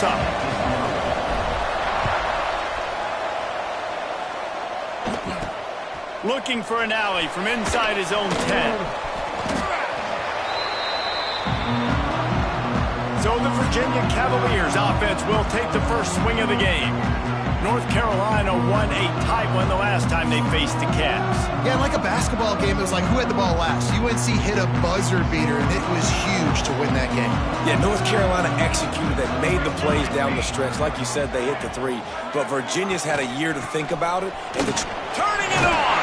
this up. Looking for an alley from inside his own 10. So the Virginia Cavaliers offense will take the first swing of the game. North Carolina won a tight one the last time they faced the Cavs. Yeah, like a basketball game, it was like who had the ball last. UNC hit a buzzer beater, and it was huge to win that game. Yeah, North Carolina executed. They made the plays down the stretch. Like you said, they hit the three. But Virginia's had a year to think about it. And turning it on!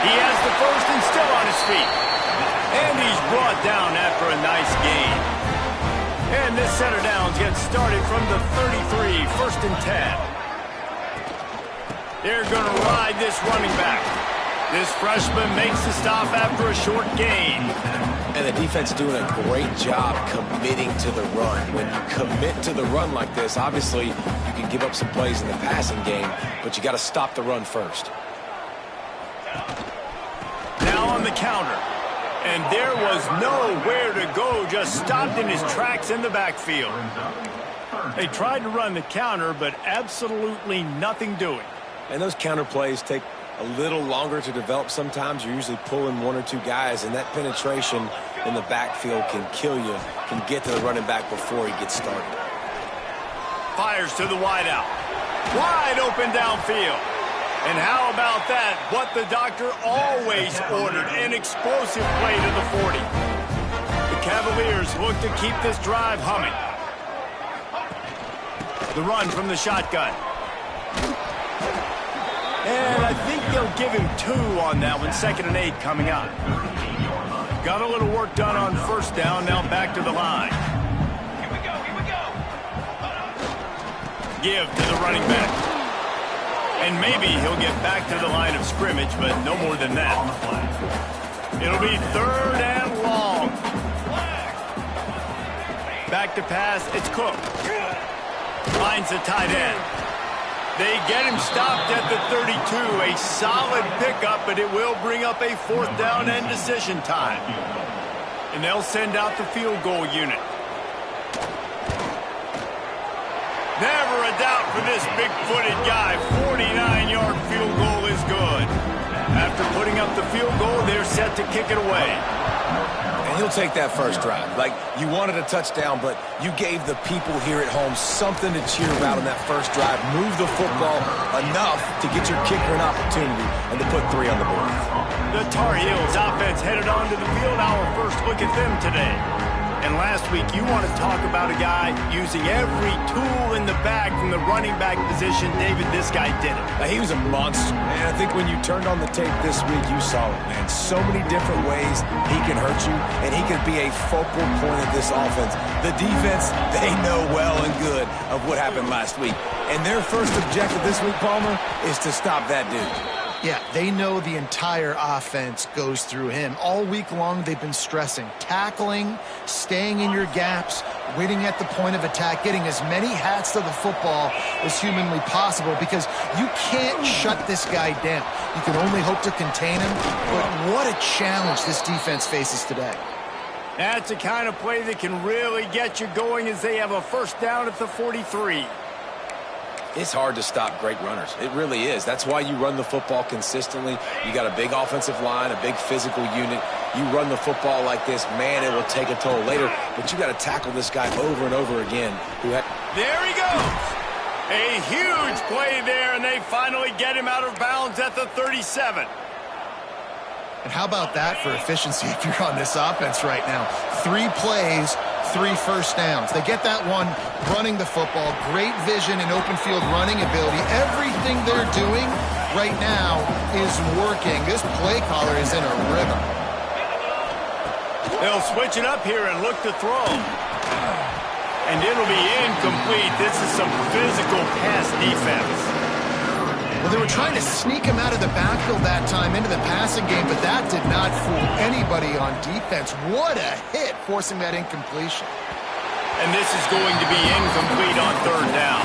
He has the first and still on his feet. And he's brought down after a nice gain. And this center downs gets started from the 33, first and 10. They're going to ride this running back. This freshman makes the stop after a short gain. And the defense doing a great job committing to the run. When you commit to the run like this, obviously you can give up some plays in the passing game, but you got to stop the run first. Now on the counter. And there was nowhere to go, just stopped in his tracks in the backfield. They tried to run the counter, but absolutely nothing doing. And those counter plays take a little longer to develop sometimes. You're usually pulling one or two guys, and that penetration in the backfield can kill you, can get to the running back before he gets started. Fires to the wideout. Wide open downfield. And how about that? What the doctor always ordered, an explosive play to the 40. The Cavaliers look to keep this drive humming. The run from the shotgun. And I think they'll give him 2 on that one. 2nd and 8 coming up. Got a little work done on first down. Now back to the line. Here we go, here we go. Give to the running back. And maybe he'll get back to the line of scrimmage, but no more than that. It'll be 3rd and long. Back to pass. It's Cook. Finds the tight end. They get him stopped at the 32. A solid pickup, but it will bring up a 4th down and decision time. And they'll send out the field goal unit. Never a doubt for this big-footed guy. 49-yard field goal is good. After putting up the field goal, they're set to kick it away. And he'll take that first drive. Like, you wanted a touchdown, but you gave the people here at home something to cheer about in that first drive. Move the football enough to get your kicker an opportunity and to put 3 on the board. The Tar Heels offense headed onto the field. Our first look at them today. And last week, you want to talk about a guy using every tool in the bag from the running back position. David, this guy did it. Now, he was a monster, man. I think when you turned on the tape this week, you saw it, man. So many different ways he can hurt you, and he can be a focal point of this offense. The defense, they know well and good of what happened last week. And their first objective this week, Palmer, is to stop that dude. Yeah, they know the entire offense goes through him. All week long, they've been stressing. Tackling, staying in your gaps, waiting at the point of attack, getting as many hats to the football as humanly possible because you can't shut this guy down. You can only hope to contain him, but what a challenge this defense faces today. That's the kind of play that can really get you going as they have a first down at the 43. It's hard to stop great runners. It really is. That's why you run the football consistently. You got a big offensive line, a big physical unit. You run the football like this, man, it will take a toll later. But you got to tackle this guy over and over again. There he goes. A huge play there, and they finally get him out of bounds at the 37. And how about that for efficiency if you're on this offense right now? 3 plays, 3 first downs. They get that one running the football, great vision and open field running ability. Everything they're doing right now is working. This play caller is in a rhythm. They'll switch it up here and look to throw. And it'll be incomplete. This is some physical pass defense. Well, they were trying to sneak him out of the backfield that time into the passing game, but that did not fool anybody on defense. What a hit, forcing that incompletion. And this is going to be incomplete on 3rd down.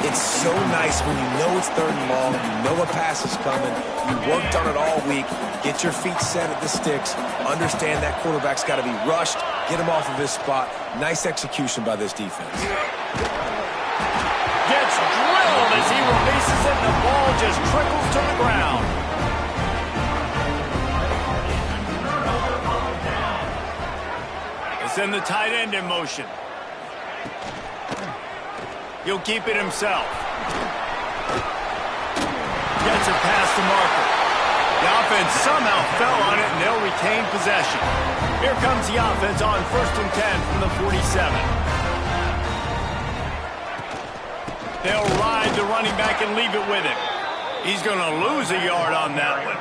It's so nice when you know it's 3rd and long, you know a pass is coming, you worked on it all week, get your feet set at the sticks, understand that quarterback's got to be rushed, get him off of his spot. Nice execution by this defense. Gets drilled as he releases it, and the ball just trickles to the ground. They send the tight end in motion. He'll keep it himself. Gets it past the marker. The offense somehow fell on it, and they'll retain possession. Here comes the offense on 1st and 10 from the 47. They'll ride the running back and leave it with him. He's going to lose a yard on that one.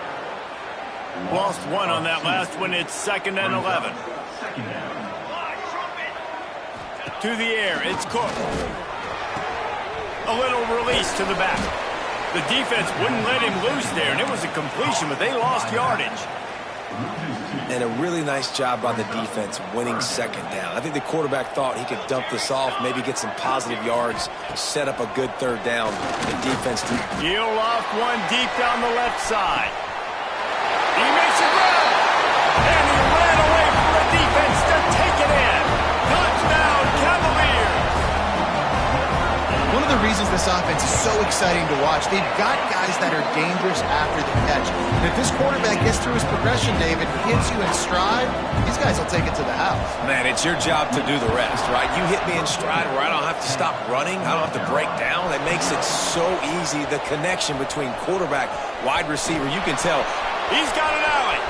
Lost 1 on that last one. It's 2nd and 11. To the air, it's Cook. A little release to the back. The defense wouldn't let him loose there, and it was a completion, but they lost yardage. And a really nice job by the defense winning 2nd down. I think the quarterback thought he could dump this off, maybe get some positive yards, set up a good 3rd down. The defense did. He'll loft one deep down the left side. He makes a grab, and he ran away from the defense to take it in. Touchdown, Cavaliers. One of the reasons this offense is so exciting to watch, they've got guys that are dangerous after the catch. And if this quarterback gets through his progression, David, hits you in stride, these guys will take it to the house. Man, it's your job to do the rest, right? You hit me in stride where I don't have to stop running. I don't have to break down. It makes it so easy. The connection between quarterback, wide receiver, you can tell. He's got an alley.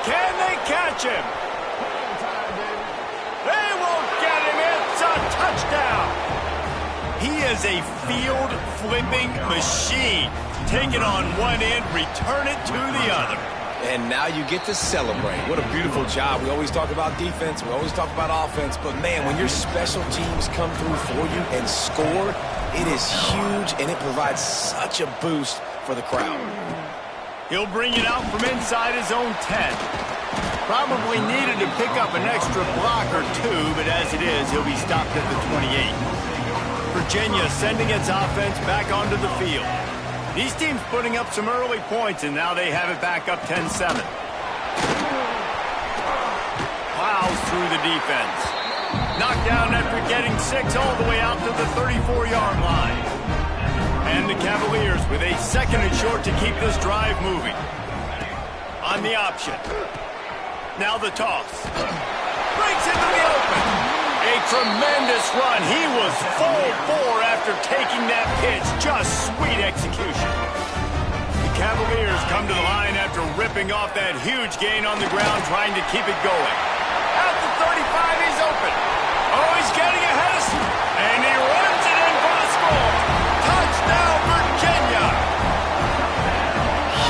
Can they catch him? They won't get him. It's a touchdown. He is a field-flipping machine. Take it on one end, return it to the other. And now you get to celebrate. What a beautiful job. We always talk about defense. We always talk about offense. But, man, when your special teams come through for you and score, it is huge, and it provides such a boost for the crowd. He'll bring it out from inside his own 10. Probably needed to pick up an extra block or 2, but as it is, he'll be stopped at the 28. Virginia sending its offense back onto the field. These teams putting up some early points, and now they have it back up 10-7. Plows through the defense. Knocked down after getting 6 all the way out to the 34-yard line. And the Cavaliers with a 2nd and short to keep this drive moving. On the option. Now the toss. Breaks into the open. A tremendous run. He was full bore after taking that pitch. Just sweet execution. The Cavaliers come to the line after ripping off that huge gain on the ground, trying to keep it going. At the 35, he's open. Oh, he's getting ahead of us. And he runs it in for the score. Touchdown, Virginia.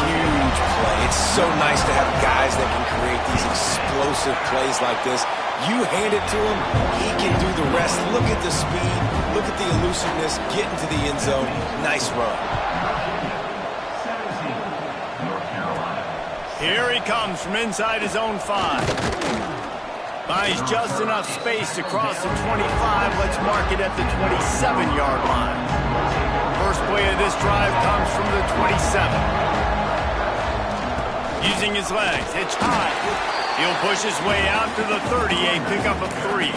Huge play. It's so nice to have guys that can create these explosive plays like this. You hand it to him, he can do the rest. Look at the speed, look at the elusiveness, get into the end zone. Nice run. Here he comes from inside his own 5. Buys just enough space to cross the 25. Let's mark it at the 27-yard line. First play of this drive comes from the 27. Using his legs, it's high. He'll push his way out to the 30, a pickup of 3.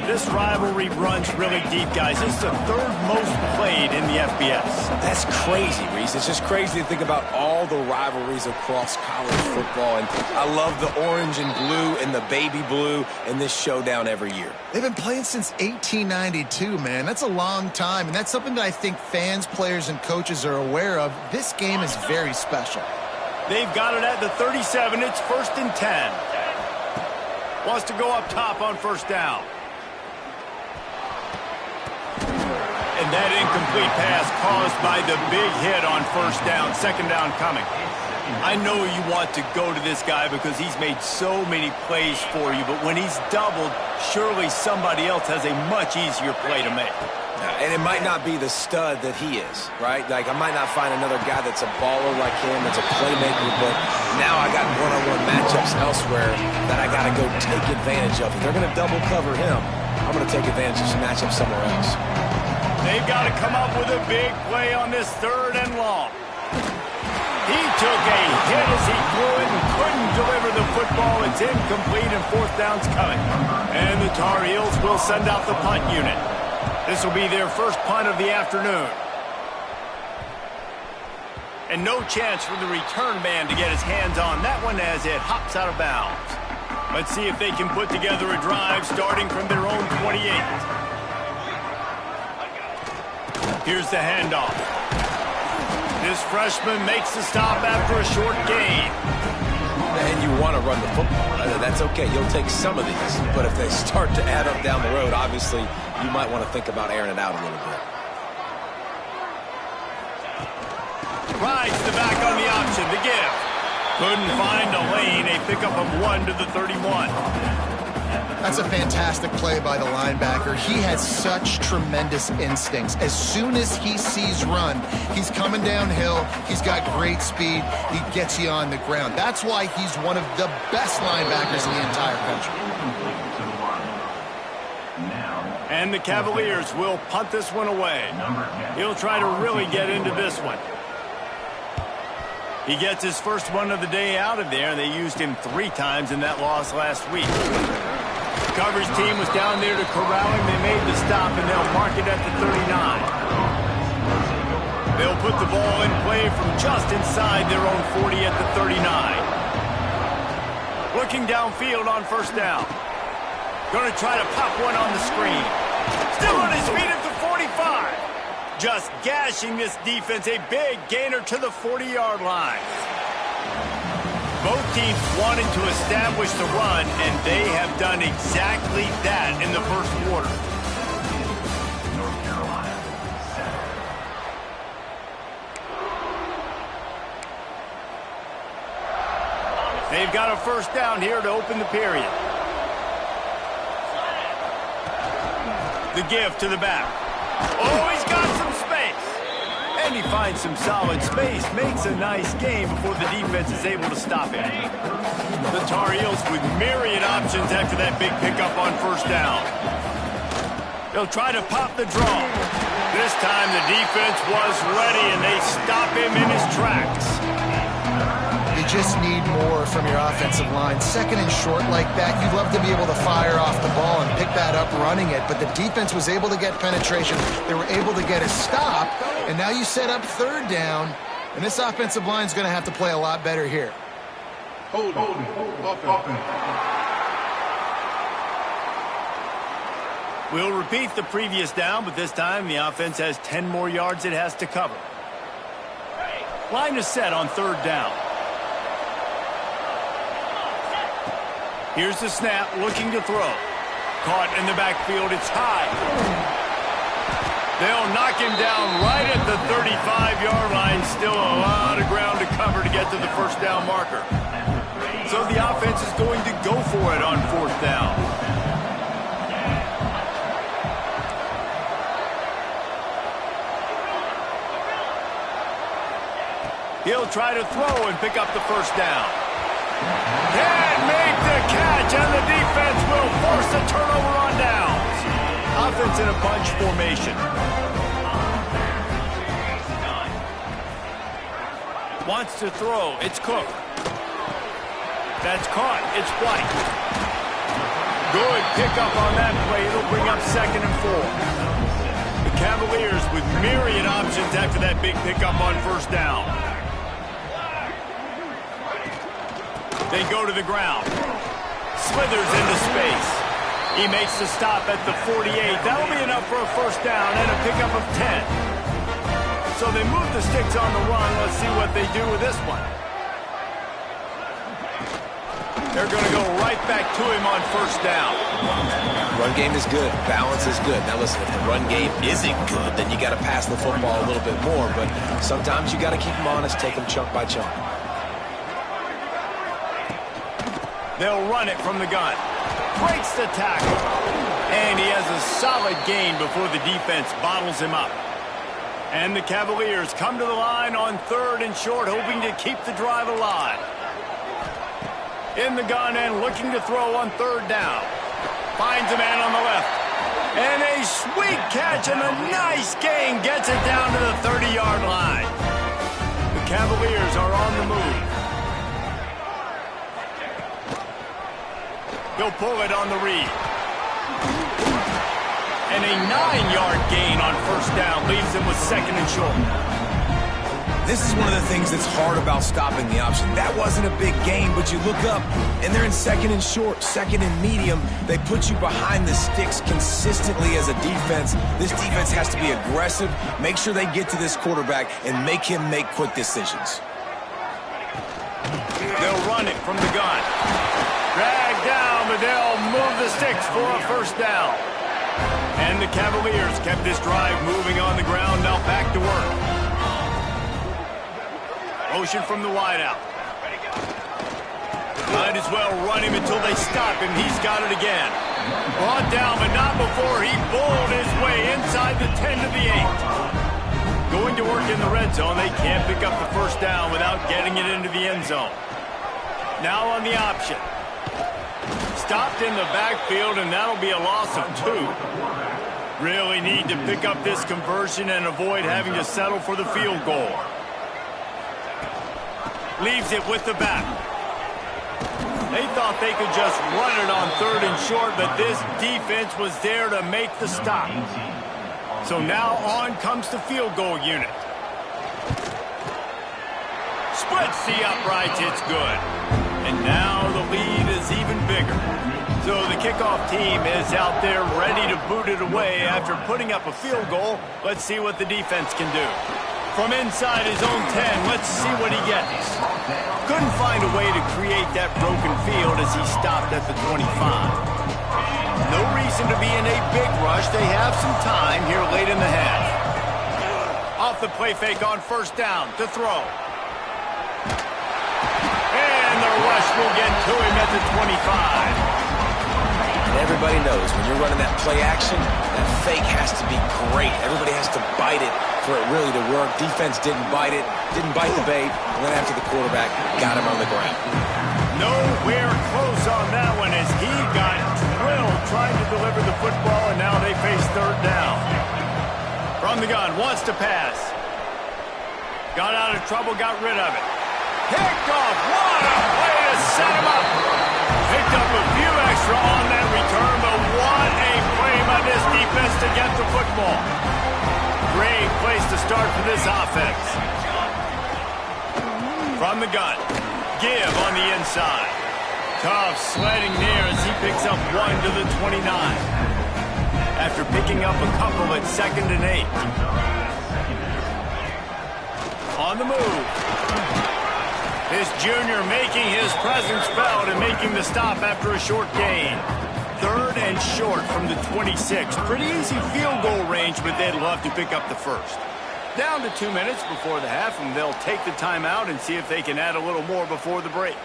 This rivalry runs really deep, guys. It's the 3rd most played in the FBS. That's crazy, Reese. It's just crazy to think about all the rivalries across college football. And I love the orange and blue and the baby blue in this showdown every year. They've been playing since 1892, man. That's a long time, and that's something that I think fans, players, and coaches are aware of. This game is very special. They've got it at the 37. It's 1st and 10. Wants to go up top on 1st down. And that incomplete pass caused by the big hit on 1st down. 2nd down coming. I know you want to go to this guy because he's made so many plays for you, but when he's doubled, surely somebody else has a much easier play to make. And it might not be the stud that he is, right? Like, I might not find another guy that's a baller like him, that's a playmaker, but now I got one-on-one matchups elsewhere that I got to go take advantage of. If they're going to double cover him, I'm going to take advantage of some matchups somewhere else. They've got to come up with a big play on this 3rd and long. He took a hit as he threw it and couldn't deliver the football. It's incomplete and 4th down's coming. And the Tar Heels will send out the punt unit. This will be their first punt of the afternoon. And no chance for the return man to get his hands on that one as it hops out of bounds. Let's see if they can put together a drive starting from their own 28. Here's the handoff. This freshman makes the stop after a short gain. And you want to run the football. That's okay. You'll take some of these. But if they start to add up down the road, obviously, you might want to think about airing it out a little bit. Rides the back on the option. The give. Couldn't find a lane. A pickup of 1 to the 31. That's a fantastic play by the linebacker. He has such tremendous instincts. As soon as he sees run, he's coming downhill. He's got great speed. He gets you on the ground. That's why he's one of the best linebackers in the entire country. And the Cavaliers will punt this one away. He'll try to really get into this one. He gets his first one of the day out of there. They used him 3 times in that loss last week. The coverage team was down there to corral him. They made the stop, and they'll mark it at the 39. They'll put the ball in play from just inside their own 40 at the 39. Looking downfield on 1st down. Going to try to pop one on the screen. Still on his feet at the 45. Just gashing this defense, a big gainer to the 40-yard line. Both teams wanted to establish the run, and they have done exactly that in the first quarter. North Carolina, 7. They've got a 1st down here to open the period. The give to the back. Oh, he's got some space. And he finds some solid space, makes a nice game before the defense is able to stop him. The Tar Heels with myriad options after that big pickup on 1st down. They'll try to pop the draw. This time the defense was ready, and they stop him in his tracks. You just need more from your offensive line. 2nd and short like that, you'd love to be able to fire off the ball and pick that up running it, but the defense was able to get penetration. They were able to get a stop, and now you set up 3rd down, and this offensive line is going to have to play a lot better here. Hold offense. We'll repeat the previous down, but this time the offense has 10 more yards it has to cover. Line is set on 3rd down. Here's the snap, looking to throw. Caught in the backfield, it's high. They'll knock him down right at the 35-yard line. Still a lot of ground to cover to get to the 1st down marker. So the offense is going to go for it on 4th down. He'll try to throw and pick up the 1st down. Can't make the catch, and the defense will force a turnover on downs. Offense in a bunch formation. Wants to throw. It's Cook. That's caught. It's White. Good pickup on that play. It'll bring up 2nd and 4. The Cavaliers with myriad options after that big pickup on 1st down. They go to the ground. Slithers into space. He makes the stop at the 48. That'll be enough for a 1st down and a pickup of 10. So they move the sticks on the run. Let's see what they do with this one. They're going to go right back to him on 1st down. Run game is good. Balance is good. Now listen, if the run game isn't good, then you got to pass the football a little bit more. But sometimes you got to keep them honest, take them chunk by chunk. They'll run it from the gun. Breaks the tackle. And he has a solid gain before the defense bottles him up. And the Cavaliers come to the line on 3rd and short, hoping to keep the drive alive. In the gun and looking to throw on 3rd down. Finds a man on the left. And a sweet catch and a nice gain gets it down to the 30-yard line. The Cavaliers are on the move. He'll pull it on the read. And a 9-yard gain on first down leaves him with second and short. This is one of the things that's hard about stopping the option. That wasn't a big gain, but you look up, and they're in second and short, second and medium. They put you behind the sticks consistently as a defense. This defense has to be aggressive, make sure they get to this quarterback, and make him make quick decisions. They'll run it from the gun. Drag down, but they'll move the sticks for a first down. And the Cavaliers kept this drive moving on the ground, now back to work. Motion from the wideout. Might as well run him until they stop him. He's got it again. Brought down, but not before he bowled his way inside the 10 to the 8. Going to work in the red zone, they can't pick up the first down without getting it into the end zone. Now on the option. Stopped in the backfield, and that'll be a loss of 2. Really need to pick up this conversion and avoid having to settle for the field goal. Leaves it with the back. They thought they could just run it on third and short, but this defense was there to make the stop. So now on comes the field goal unit. Splits the uprights, it's good. And now the lead is even bigger. So the kickoff team is out there ready to boot it away after putting up a field goal. Let's see what the defense can do. From inside his own 10, let's see what he gets. Couldn't find a way to create that broken field as he stopped at the 25. No reason to be in a big rush. They have some time here late in the half. Off the play fake on first down to throw. And the rush will get to him at the 25. And everybody knows when you're running that play action, that fake has to be great. Everybody has to bite it for it really to work. Defense didn't bite it, didn't bite the bait, went after the quarterback, got him on the ground. Nowhere close on that one as he got drilled trying to deliver the football, and now they face third down. From the gun, wants to pass. Got out of trouble, got rid of it. Picked off, what a way to set him up. Picked up a few extra on that return, but what a play by this defense to get the football. Great place to start for this offense. From the gun, give on the inside. Tough sledding near as he picks up 1 to the 29. After picking up a couple at 2nd and 8. On the move. This junior making his presence felt and making the stop after a short gain. 3rd and short from the 26. Pretty easy field goal range, but they'd love to pick up the first. Down to 2 minutes before the half, and they'll take the timeout and see if they can add a little more before the break.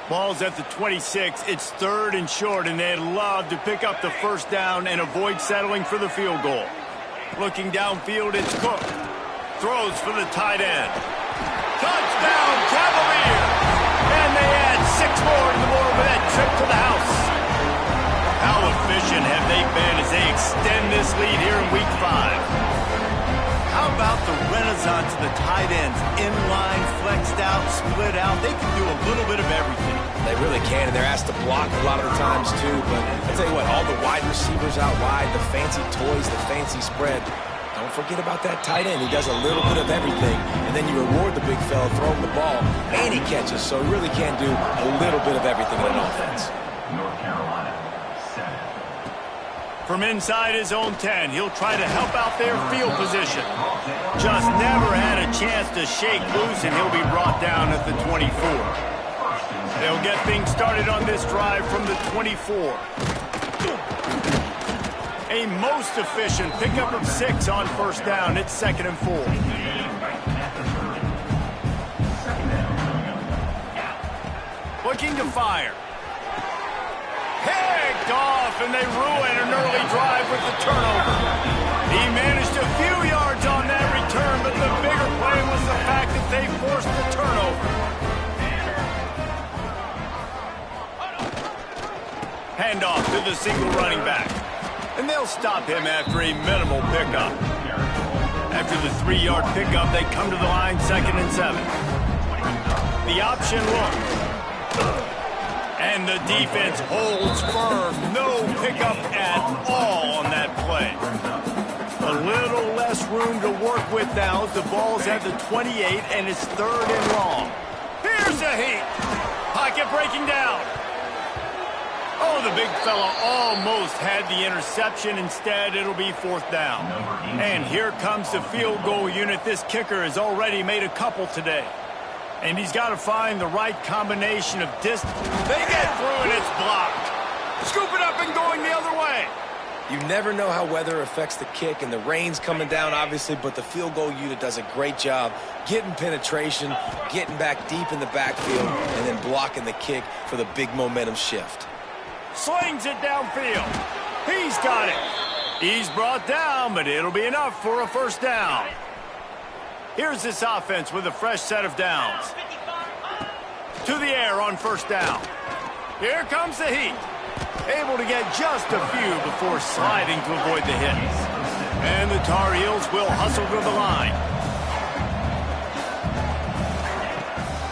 Ball's at the 26. It's 3rd and short, and they'd love to pick up the first down and avoid settling for the field goal. Looking downfield, it's Cook. Throws for the tight end. Touchdown, Cavaliers! And they add 6 more to the board with that trip to the house. How efficient have they been as they extend this lead here in Week 5? How about the renaissance of the tight ends? Inline, flexed out, split out. They can do a little bit of everything. They really can, and they're asked to block a lot of the times, too. But I'll tell you what, all the wide receivers out wide, the fancy toys, the fancy spread. Don't forget about that tight end. He does a little bit of everything, and then you reward the big fella throwing the ball, and he catches, so he really can do a little bit of everything in an offense. North Carolina, 7. From inside his own 10, he'll try to help out their field position. Just never had a chance to shake loose, and he'll be brought down at the 24. They'll get things started on this drive from the 24. A most efficient pickup of 6 on first down. It's 2nd and 4. Looking to fire. Picked off, and they ruin an early drive with the turnover. He managed a few yards on that return, but the bigger play was the fact that they forced the turnover. Handoff to the single running back. And and they'll stop him after a minimal pickup. After the 3-yard pickup, they come to the line 2nd and 7. The option look. And the defense holds firm. No pickup at all on that play. A little less room to work with now as the ball's at the 28 and it's 3rd and long. Here's a heat. Pocket breaking down. Oh, the big fella almost had the interception. Instead, it'll be 4th down. And here comes the field goal unit. This kicker has already made a couple today. And he's got to find the right combination of distance. They get through and it's blocked. Scoop it up and going the other way. You never know how weather affects the kick, and the rain's coming down, obviously, but the field goal unit does a great job getting penetration, getting back deep in the backfield, and then blocking the kick for the big momentum shift. Slings it downfield. He's got it. He's brought down, but it'll be enough for a 1st down. Here's this offense with a fresh set of downs. To the air on 1st down. Here comes the heat. Able to get just a few before sliding to avoid the hits. And the Tar Heels will hustle to the line.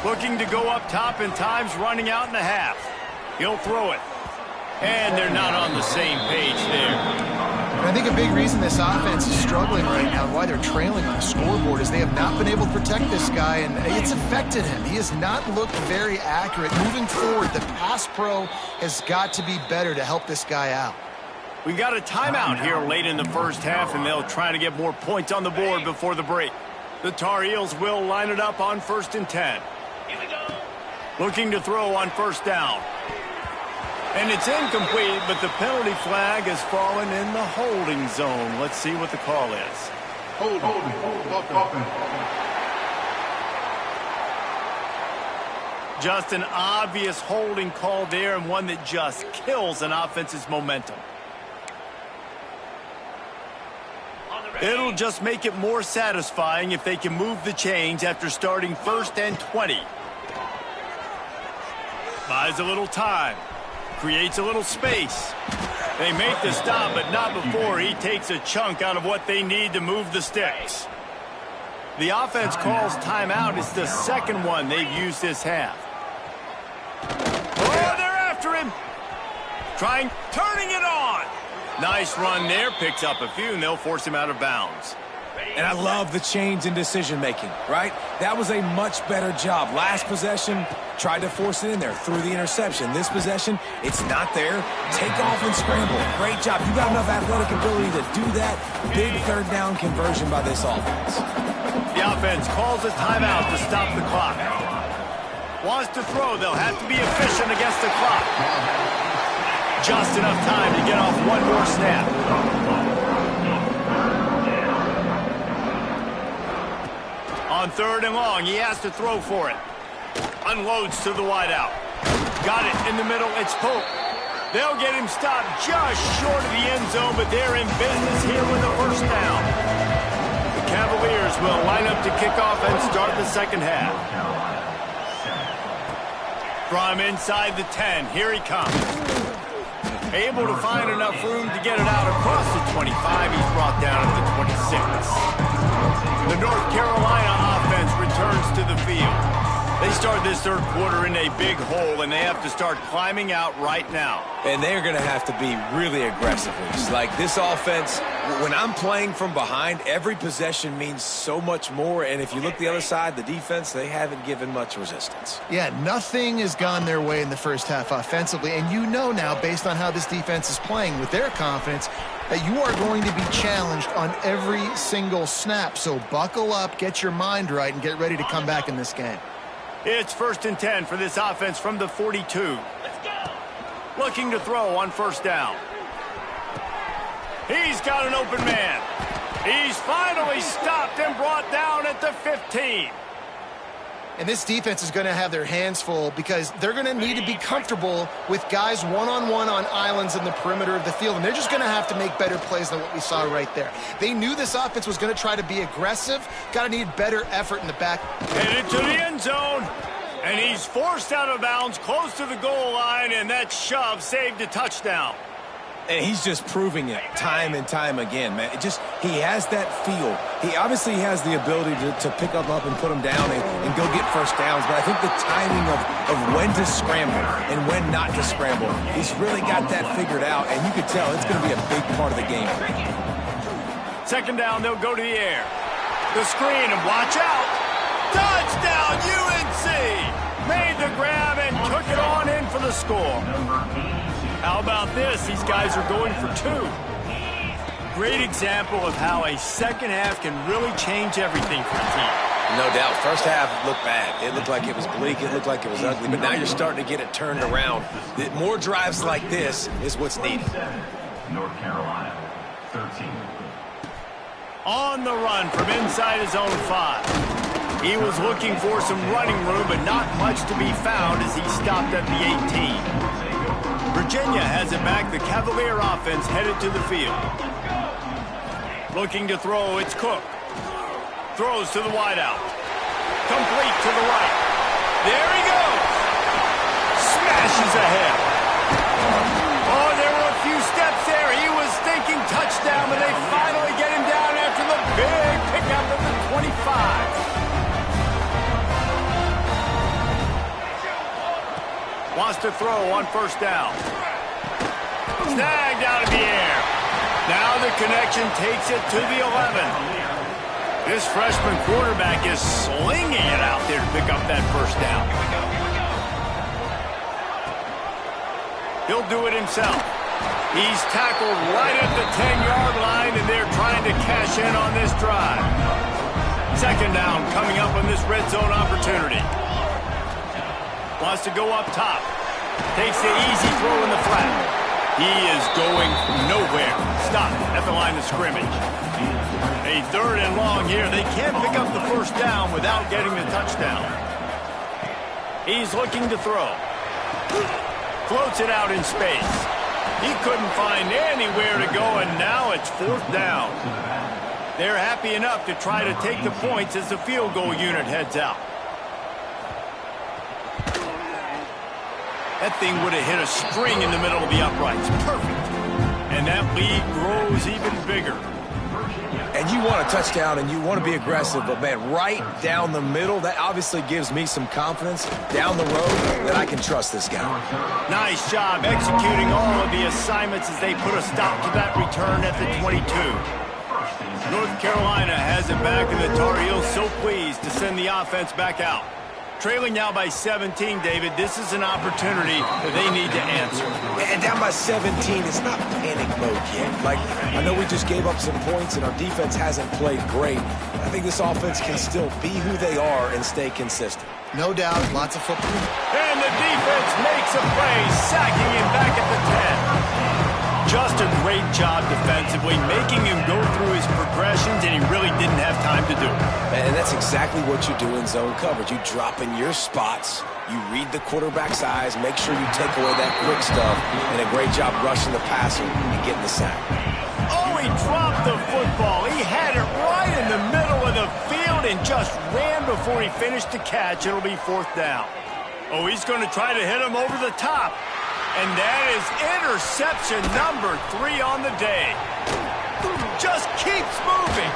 Looking to go up top, and time's running out in the half. He'll throw it. And they're not on the same page there. And I think a big reason this offense is struggling right now, why they're trailing on the scoreboard, is they have not been able to protect this guy, and it's affected him. He has not looked very accurate. Moving forward, the pass pro has got to be better to help this guy out. We got a timeout here late in the 1st half, and they'll try to get more points on the board before the break. The Tar Heels will line it up on 1st and 10. Here we go. Looking to throw on 1st down. And it's incomplete, but the penalty flag has fallen in the holding zone. Let's see what the call is. Hold. Just an obvious holding call there, and one that just kills an offense's momentum. It'll just make it more satisfying if they can move the chains after starting 1st and 20. Buys a little time. Creates a little space. They make the stop, but not before he takes a chunk out of what they need to move the sticks. The offense calls timeout. It's the 2nd one they've used this half. Oh, they're after him. Turning it on. Nice run there. Picks up a few, and they'll force him out of bounds. And I love the change in decision-making, right? That was a much better job. Last possession, tried to force it in there, threw the interception. This possession, it's not there. Take off and scramble. Great job. You got enough athletic ability to do that. Big 3rd down conversion by this offense. The offense calls a timeout to stop the clock. Wants to throw. They'll have to be efficient against the clock. Just enough time to get off one more snap. On 3rd and long, he has to throw for it. Unloads to the wideout. Got it in the middle. It's Pope. They'll get him stopped just short of the end zone, but they're in business here with a 1st down. The Cavaliers will line up to kick off and start the 2nd half. From inside the 10, here he comes. Able to find enough room to get it out across the 25. He's brought down at the 26. The North Carolina offense returns to the field. They start this 3rd quarter in a big hole, and they have to start climbing out right now. And they're going to have to be really aggressive. Like this offense, when I'm playing from behind, every possession means so much more. And if you look the other side, the defense, they haven't given much resistance. Yeah, nothing has gone their way in the 1st half offensively. And you know now, based on how this defense is playing with their confidence, that you are going to be challenged on every single snap. So buckle up, get your mind right, and get ready to come back in this game. It's 1st and 10 for this offense from the 42. Let's go. Looking to throw on 1st down. He's got an open man. He's finally stopped and brought down at the 15. And this defense is going to have their hands full because they're going to need to be comfortable with guys one-on-one on islands in the perimeter of the field. And they're just going to have to make better plays than what we saw right there. They knew this offense was going to try to be aggressive. Got to need better effort in the back. Headed to the end zone. And he's forced out of bounds close to the goal line. And that shove saved a touchdown. And he's just proving it time and time again, man. He has that feel. He obviously has the ability to pick up and put him down and go get first downs. But I think the timing of when to scramble and when not to scramble, he's really got that figured out. And you could tell it's going to be a big part of the game. Second down, they'll go to the air. The screen, and watch out. Touchdown, UNC! Made the grab and took it on in for the score. How about this? These guys are going for two. Great example of how a second half can really change everything for a team. No doubt. First half looked bad. It looked like it was bleak. It looked like it was ugly. But now you're starting to get it turned around. More drives like this is what's needed. North Carolina, 13. On the run from inside his own 5. He was looking for some running room, but not much to be found as he stopped at the 18. Virginia has it back. The Cavalier offense headed to the field. Looking to throw, it's Cook. Throws to the wideout. Complete to the right. There he goes. Smashes ahead. Oh, there were a few steps there. He was thinking touchdown, but they finally get him down after the big pickup of the 25. Wants to throw on first down. Snagged out of the air. Now the connection takes it to the 11. This freshman quarterback is slinging it out there to pick up that first down. He'll do it himself. He's tackled right at the 10-yard line, and they're trying to cash in on this drive. Second down coming up on this red zone opportunity. Wants to go up top. Takes the easy throw in the flat. He is going nowhere. Stopped at the line of scrimmage. A third and long here. They can't pick up the first down without getting the touchdown. He's looking to throw. Floats it out in space. He couldn't find anywhere to go, and now it's fourth down. They're happy enough to try to take the points as the field goal unit heads out. That thing would have hit a string in the middle of the uprights. Perfect. And that lead grows even bigger. And you want a touchdown and you want to be aggressive, but, man, right down the middle, that obviously gives me some confidence down the road that I can trust this guy. Nice job executing all of the assignments as they put a stop to that return at the 22. North Carolina has it back, and the Tar Heels so pleased to send the offense back out. Trailing now by 17, David. This is an opportunity that they need to answer. And down by 17, it's not panic mode yet. Like, I know we just gave up some points and our defense hasn't played great. I think this offense can still be who they are and stay consistent. No doubt, lots of football. And the defense makes a play, sacking him back at the 10. Just a great job defensively, making him go through his progressions, and he really didn't have time to do it. And that's exactly what you do in zone coverage. You drop in your spots, you read the quarterback's eyes, make sure you take away that quick stuff, and a great job rushing the passer and getting the sack. Oh, he dropped the football. He had it right in the middle of the field and just ran before he finished the catch. It'll be fourth down. Oh, he's going to try to hit him over the top. And that is interception number 3 on the day. Just keeps moving.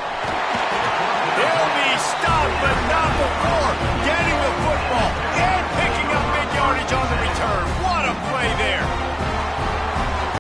He'll be stopped, but not before.